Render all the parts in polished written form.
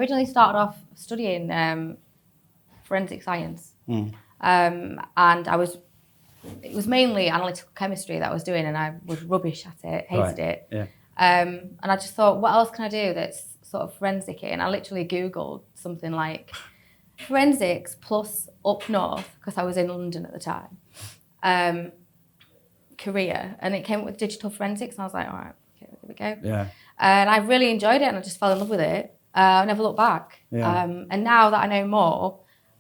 originally started off studying forensic science. And it was mainly analytical chemistry that I was doing, and I was rubbish at it, hated it. Yeah. And I just thought, what else can I do that's sort of forensic? And I literally Googled something like forensics plus up north, because I was in London at the time, career, and it came up with digital forensics, and I was like, all right, okay, there we go. Yeah. And I really enjoyed it, and I just fell in love with it. I never looked back. Yeah. And now that I know more,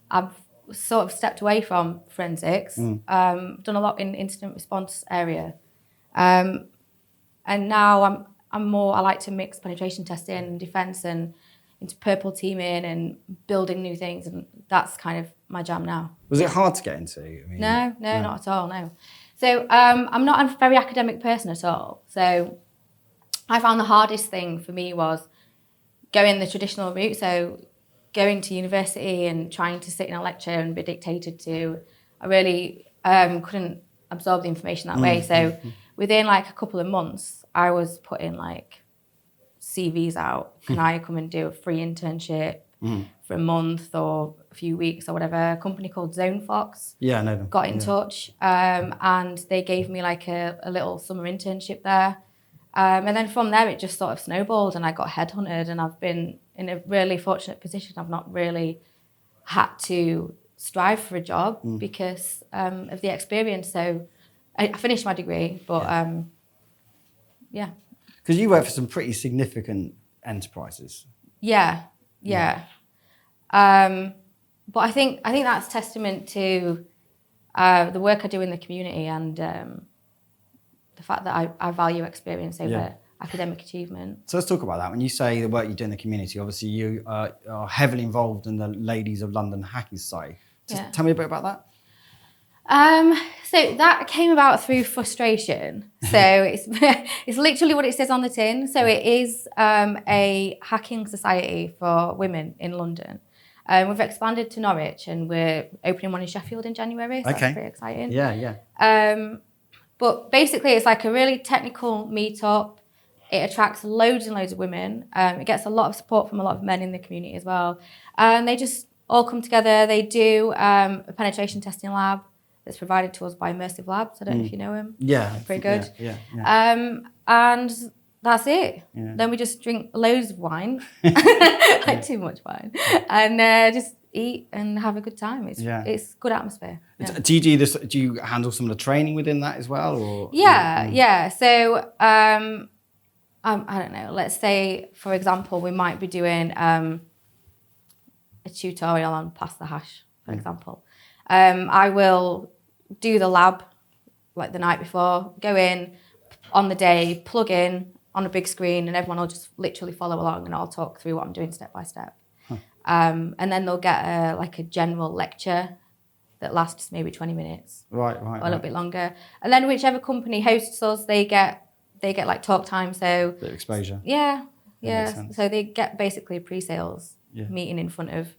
I've sort of stepped away from forensics, done a lot in incident response area. And now I like to mix penetration testing and defense and into purple teaming and building new things. And that's kind of my jam now. Was it hard to get into? I mean, No, not at all, no. So I'm not a very academic person at all. So I found the hardest thing for me was going the traditional route. So going to university and trying to sit in a lecture and be dictated to, I really couldn't absorb the information that way. So within like a couple of months, I was putting like CVs out. Can I come and do a free internship for a month or a few weeks or whatever? A company called Zone Fox Yeah, I know them. got in touch, and they gave me like a little summer internship there. And then from there, it just sort of snowballed, and I got headhunted, and I've been in a really fortunate position. I've not really had to strive for a job because of the experience. So I finished my degree, but yeah. Because you work for some pretty significant enterprises. Yeah. But I think that's testament to the work I do in the community and the fact that I value experience over academic achievement. So let's talk about that. When you say the work you do in the community, obviously you are heavily involved in the Ladies of London Hacking Society. Just tell me a bit about that. So that came about through frustration. So it's literally what it says on the tin. So it is a hacking society for women in London. We've expanded to Norwich, and we're opening one in Sheffield in January. So that's pretty exciting. Yeah. But basically, it's like a really technical meetup. It attracts loads and loads of women. It gets a lot of support from a lot of men in the community as well. And they just all come together. They do a penetration testing lab that's provided to us by Immersive Labs. I don't know if you know him. Yeah. Pretty good. Yeah. And that's it. Yeah. Then we just drink loads of wine, like too much wine, and just eat and have a good time. It's good atmosphere. Yeah. Do you do this? Do you handle some of the training within that as well? Or yeah. So I don't know. Let's say, for example, we might be doing a tutorial on pass the hash, for example. I will do the lab like the night before, go in on the day, plug in on a big screen, and everyone will just literally follow along, and I'll talk through what I'm doing step by step. And then they'll get a general lecture that lasts maybe 20 minutes. Right. Or a little bit longer. And then whichever company hosts us, they get like talk time. So bit of exposure. Yeah. So they get basically a pre-sales meeting in front of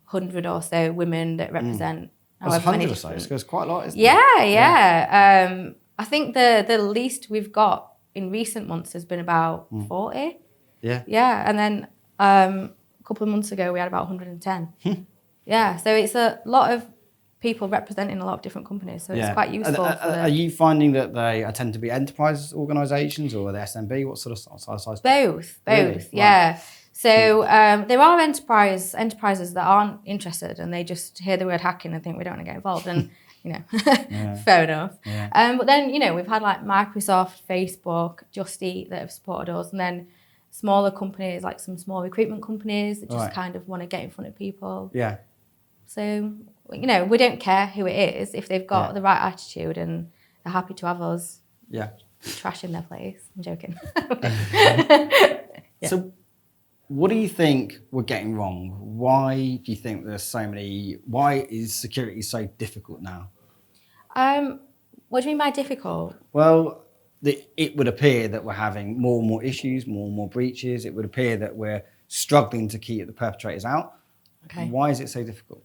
100 or so women that represent. That's 100 or so. It's quite a lot, isn't it? Yeah. I think the least we've got in recent months has been about 40. Yeah. Yeah, and then a couple of months ago we had about 110. Yeah, so it's a lot of people representing a lot of different companies, so it's quite useful. Are you finding that they tend to be enterprise organisations or are they SMB? What sort of size? Both, really? Yeah. Right. So there are enterprises that aren't interested, and they just hear the word hacking and think we don't want to get involved, and fair enough. Yeah. But then we've had like Microsoft, Facebook, Just Eat that have supported us, and then smaller companies like some small recruitment companies that just kind of want to get in front of people. Yeah. So we don't care who it is if they've got the right attitude and they're happy to have us. Yeah. Trash in their place. I'm joking. So what do you think we're getting wrong? Why do you think why is security so difficult now? What do you mean by difficult? Well, it would appear that we're having more and more issues, more and more breaches. It would appear that we're struggling to keep the perpetrators out. Okay. Why is it so difficult?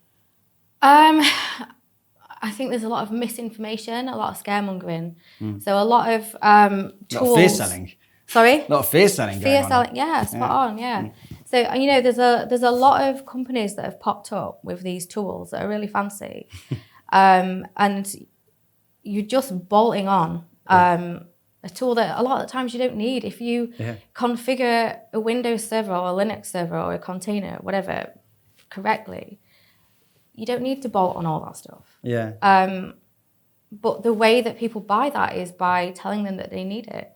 I think there's a lot of misinformation, a lot of scaremongering. So a lot of tools. A lot of fear selling. Sorry? A lot of fear selling going on. Yeah, spot on, yeah. So, you know, there's a lot of companies that have popped up with these tools that are really fancy. And you're just bolting on a tool that a lot of the times you don't need. If you configure a Windows server or a Linux server or a container, whatever, correctly, you don't need to bolt on all that stuff. Yeah. But the way that people buy that is by telling them that they need it.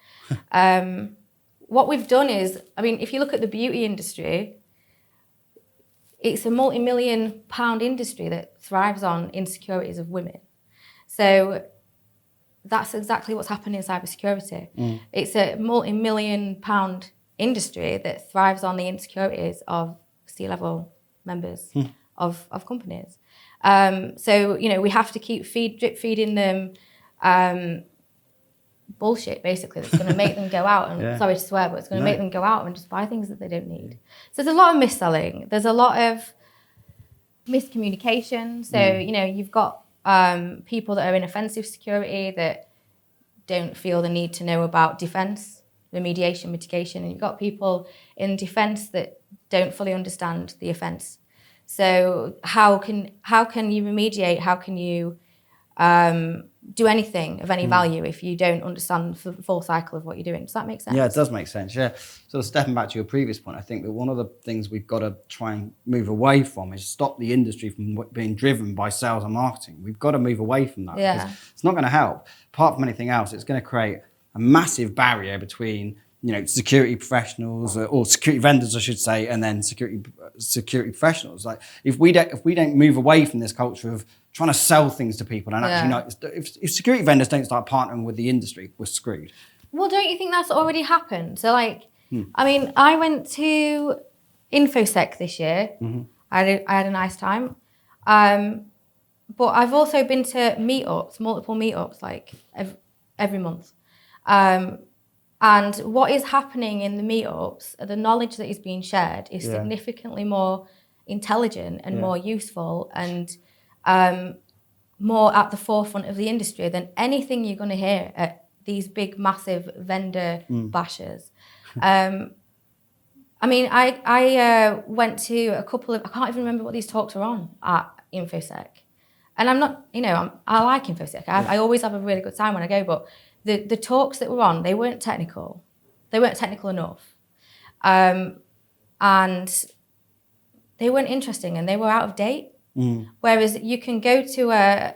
What we've done is, I mean, if you look at the beauty industry, it's a multi-million pound industry that thrives on insecurities of women. So that's exactly what's happening in cybersecurity. It's a multi-million pound industry that thrives on the insecurities of C-level members of companies. So, you know, we have to keep drip feeding them bullshit, basically, that's going to make them go out and, sorry to swear, but it's going to make them go out and just buy things that they don't need. So there's a lot of mis-selling. There's a lot of miscommunication. So, you know, you've got people that are in offensive security that don't feel the need to know about defense, remediation, mitigation. And you've got people in defense that don't fully understand the offense. So how can you remediate? How can you do anything of any value if you don't understand the full cycle of what you're doing? Does that make sense? Yeah, it does make sense. Yeah. So stepping back to your previous point, I think that one of the things we've got to try and move away from is stop the industry from being driven by sales and marketing. We've got to move away from that because it's not going to help. Apart from anything else, it's going to create a massive barrier between, you know, security professionals or security vendors, I should say, and then security professionals. Like if we don't move away from this culture of trying to sell things to people and actually know, if security vendors don't start partnering with the industry, we're screwed. Well, don't you think that's already happened? So, like, I mean, I went to InfoSec this year. I had a nice time. But I've also been to meetups, multiple meetups, like every month. And what is happening in the meetups, the knowledge that is being shared is significantly more intelligent and more useful and more at the forefront of the industry than anything you're going to hear at these big, massive vendor bashers. I mean, I went to a couple of, I can't even remember what these talks are on at InfoSec. And I'm not, you know, I like InfoSec. I always have a really good time when I go, but the talks that were on, they weren't technical. They weren't technical enough. And they weren't interesting and they were out of date. Whereas you can go to a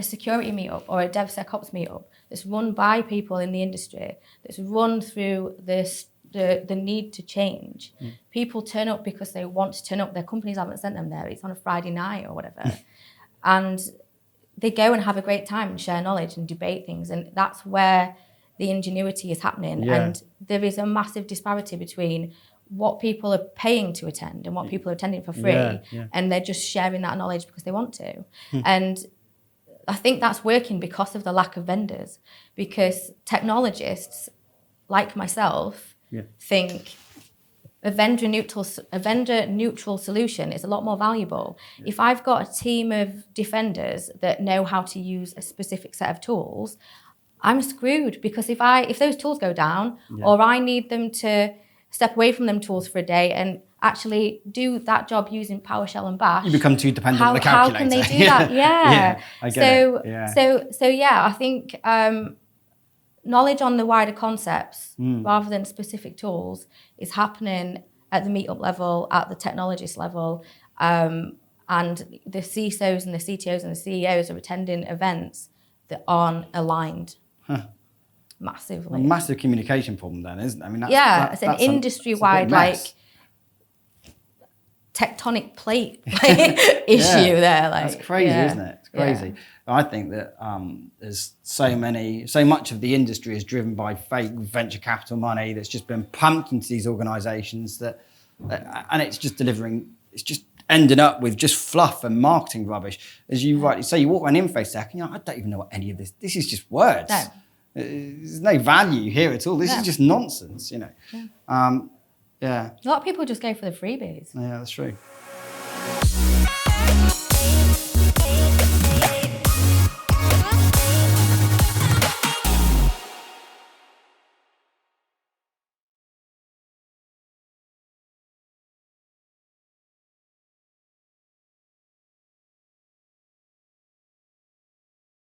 security meetup or a DevSecOps meetup that's run by people in the industry, that's run through the need to change. People turn up because they want to turn up. Their companies haven't sent them there. It's on a Friday night or whatever. And they go and have a great time and share knowledge and debate things. And that's where the ingenuity is happening. And there is a massive disparity between what people are paying to attend and what people are attending for free. And they're just sharing that knowledge because they want to. And I think that's working because of the lack of vendors. Because technologists, like myself, think a vendor neutral solution is a lot more valuable. If I've got a team of defenders that know how to use a specific set of tools, I'm screwed because if those tools go down or I need them to step away from them tools for a day and actually do that job using PowerShell and Bash, you become too dependent on the calculator. How can they do that? I get it. So I think knowledge on the wider concepts rather than specific tools is happening at the meetup level, at the technologist level, and the CISOs and the CTOs and the CEOs are attending events that aren't aligned massively. A massive communication problem then, isn't it? I mean, it's an industry-wide tectonic plate issue there. Like, that's crazy, isn't it? It's crazy. I think that there's so much of the industry is driven by fake venture capital money that's just been pumped into these organisations and it's just ending up with just fluff and marketing rubbish. As you rightly say, you walk around InfoSec and I don't even know what any of this is just words. No. There's no value here at all. This is just nonsense, you know. A lot of people just go for the freebies. Yeah, that's true.